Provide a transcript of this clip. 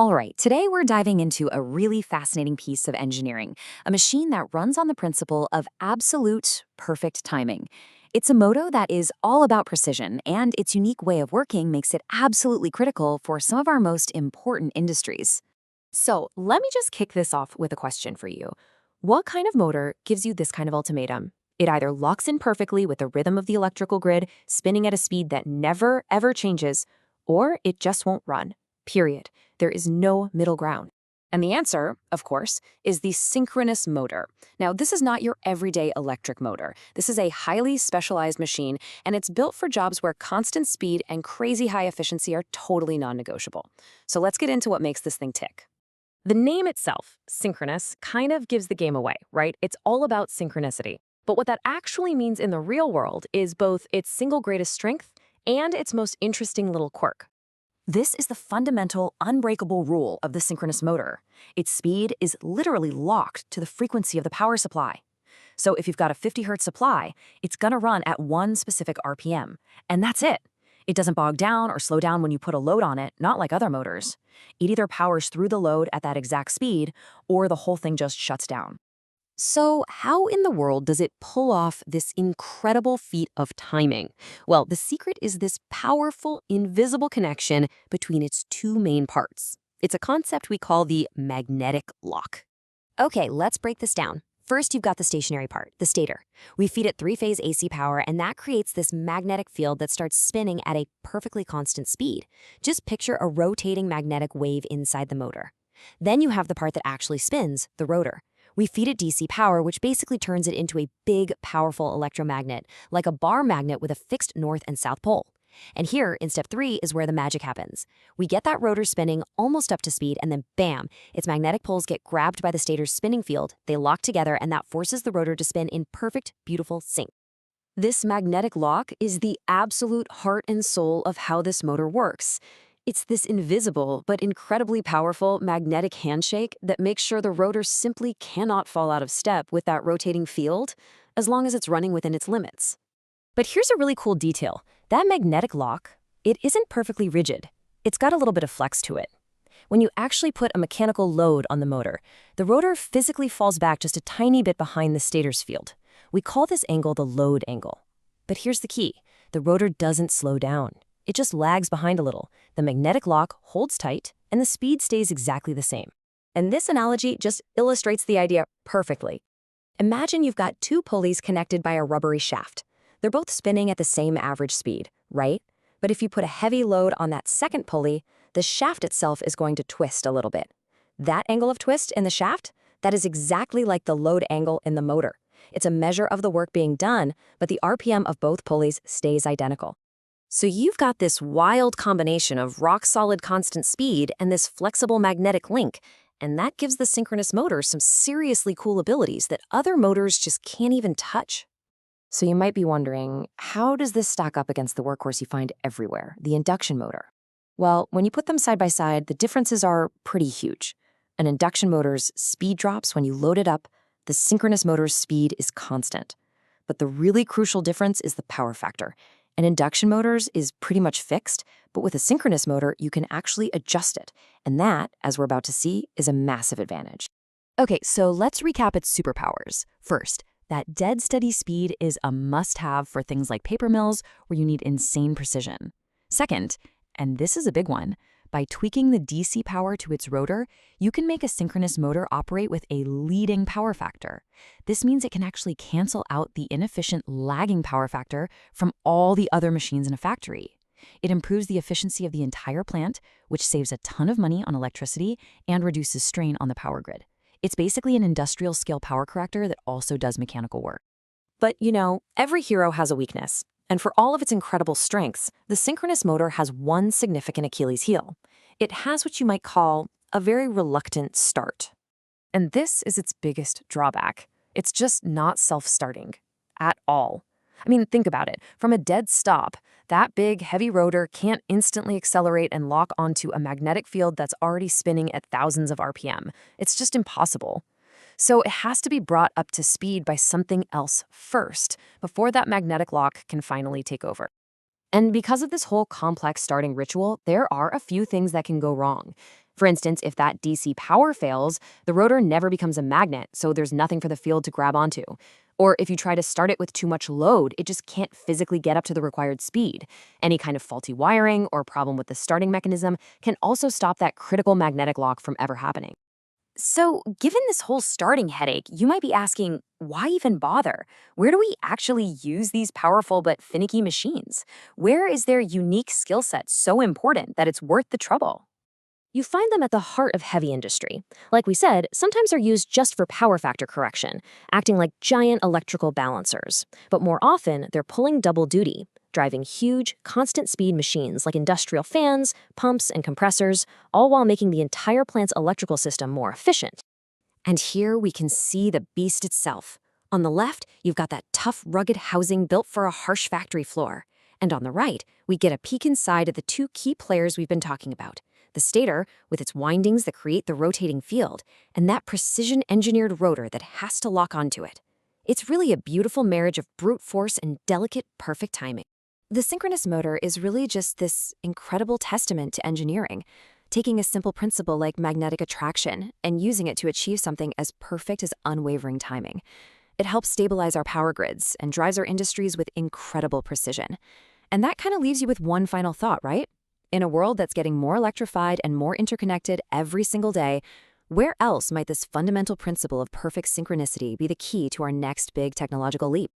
All right, today we're diving into a really fascinating piece of engineering, a machine that runs on the principle of absolute perfect timing. It's a moto that is all about precision, and its unique way of working makes it absolutely critical for some of our most important industries. So let me just kick this off with a question for you. What kind of motor gives you this kind of ultimatum? It either locks in perfectly with the rhythm of the electrical grid, spinning at a speed that never, ever changes, or it just won't run. Period. There is no middle ground. And the answer, of course, is the synchronous motor. Now, this is not your everyday electric motor. This is a highly specialized machine, and it's built for jobs where constant speed and crazy high efficiency are totally non-negotiable. So let's get into what makes this thing tick. The name itself, synchronous, kind of gives the game away, right? It's all about synchronicity. But what that actually means in the real world is both its single greatest strength and its most interesting little quirk. This is the fundamental, unbreakable rule of the synchronous motor. Its speed is literally locked to the frequency of the power supply. So if you've got a 50 hertz supply, it's gonna run at one specific RPM, and that's it. It doesn't bog down or slow down when you put a load on it, not like other motors. It either powers through the load at that exact speed, or the whole thing just shuts down. So how in the world does it pull off this incredible feat of timing? Well, the secret is this powerful, invisible connection between its two main parts. It's a concept we call the magnetic lock. Okay, let's break this down. First, you've got the stationary part, the stator. We feed it three-phase AC power, and that creates this magnetic field that starts spinning at a perfectly constant speed. Just picture a rotating magnetic wave inside the motor. Then you have the part that actually spins, the rotor. We feed it DC power, which basically turns it into a big, powerful electromagnet, like a bar magnet with a fixed north and south pole. And here, in step 3, is where the magic happens. We get that rotor spinning almost up to speed, and then bam, its magnetic poles get grabbed by the stator's spinning field, they lock together, and that forces the rotor to spin in perfect, beautiful sync. This magnetic lock is the absolute heart and soul of how this motor works. It's this invisible but incredibly powerful magnetic handshake that makes sure the rotor simply cannot fall out of step with that rotating field as long as it's running within its limits. But here's a really cool detail. That magnetic lock, it isn't perfectly rigid. It's got a little bit of flex to it. When you actually put a mechanical load on the motor, the rotor physically falls back just a tiny bit behind the stator's field. We call this angle the load angle. But here's the key. The rotor doesn't slow down. It just lags behind a little. The magnetic lock holds tight, and the speed stays exactly the same. And this analogy just illustrates the idea perfectly. Imagine you've got two pulleys connected by a rubbery shaft. They're both spinning at the same average speed, right? But if you put a heavy load on that second pulley, the shaft itself is going to twist a little bit. That angle of twist in the shaft, that is exactly like the load angle in the motor. It's a measure of the work being done, but the RPM of both pulleys stays identical. So you've got this wild combination of rock-solid constant speed and this flexible magnetic link, and that gives the synchronous motor some seriously cool abilities that other motors just can't even touch. So you might be wondering, how does this stack up against the workhorse you find everywhere, the induction motor? Well, when you put them side by side, the differences are pretty huge. An induction motor's speed drops when you load it up. The synchronous motor's speed is constant. But the really crucial difference is the power factor. An induction motor's is pretty much fixed, but with a synchronous motor, you can actually adjust it. And that, as we're about to see, is a massive advantage. Okay, so let's recap its superpowers. First, that dead steady speed is a must-have for things like paper mills where you need insane precision. Second, and this is a big one, by tweaking the DC power to its rotor, you can make a synchronous motor operate with a leading power factor. This means it can actually cancel out the inefficient lagging power factor from all the other machines in a factory. It improves the efficiency of the entire plant, which saves a ton of money on electricity and reduces strain on the power grid. It's basically an industrial scale power corrector that also does mechanical work. But you know, every hero has a weakness. And for all of its incredible strengths, the synchronous motor has one significant Achilles heel. It has what you might call a very reluctant start. And this is its biggest drawback. It's just not self-starting at all. I mean, think about it. From a dead stop, that big, heavy rotor can't instantly accelerate and lock onto a magnetic field that's already spinning at thousands of RPM. It's just impossible. So it has to be brought up to speed by something else first, before that magnetic lock can finally take over. And because of this whole complex starting ritual, there are a few things that can go wrong. For instance, if that DC power fails, the rotor never becomes a magnet, so there's nothing for the field to grab onto. Or if you try to start it with too much load, it just can't physically get up to the required speed. Any kind of faulty wiring or problem with the starting mechanism can also stop that critical magnetic lock from ever happening. So, given this whole starting headache, you might be asking, why even bother? Where do we actually use these powerful but finicky machines? Where is their unique skill set so important that it's worth the trouble? You find them at the heart of heavy industry. Like we said, sometimes they're used just for power factor correction, acting like giant electrical balancers. But more often, they're pulling double duty, driving huge, constant speed machines like industrial fans, pumps, and compressors, all while making the entire plant's electrical system more efficient. And here we can see the beast itself. On the left, you've got that tough, rugged housing built for a harsh factory floor. And on the right, we get a peek inside of the two key players we've been talking about: the stator, with its windings that create the rotating field, and that precision-engineered rotor that has to lock onto it. It's really a beautiful marriage of brute force and delicate, perfect timing. The synchronous motor is really just this incredible testament to engineering, taking a simple principle like magnetic attraction and using it to achieve something as perfect as unwavering timing. It helps stabilize our power grids and drives our industries with incredible precision. And that kind of leaves you with one final thought, right? In a world that's getting more electrified and more interconnected every single day, where else might this fundamental principle of perfect synchronicity be the key to our next big technological leap?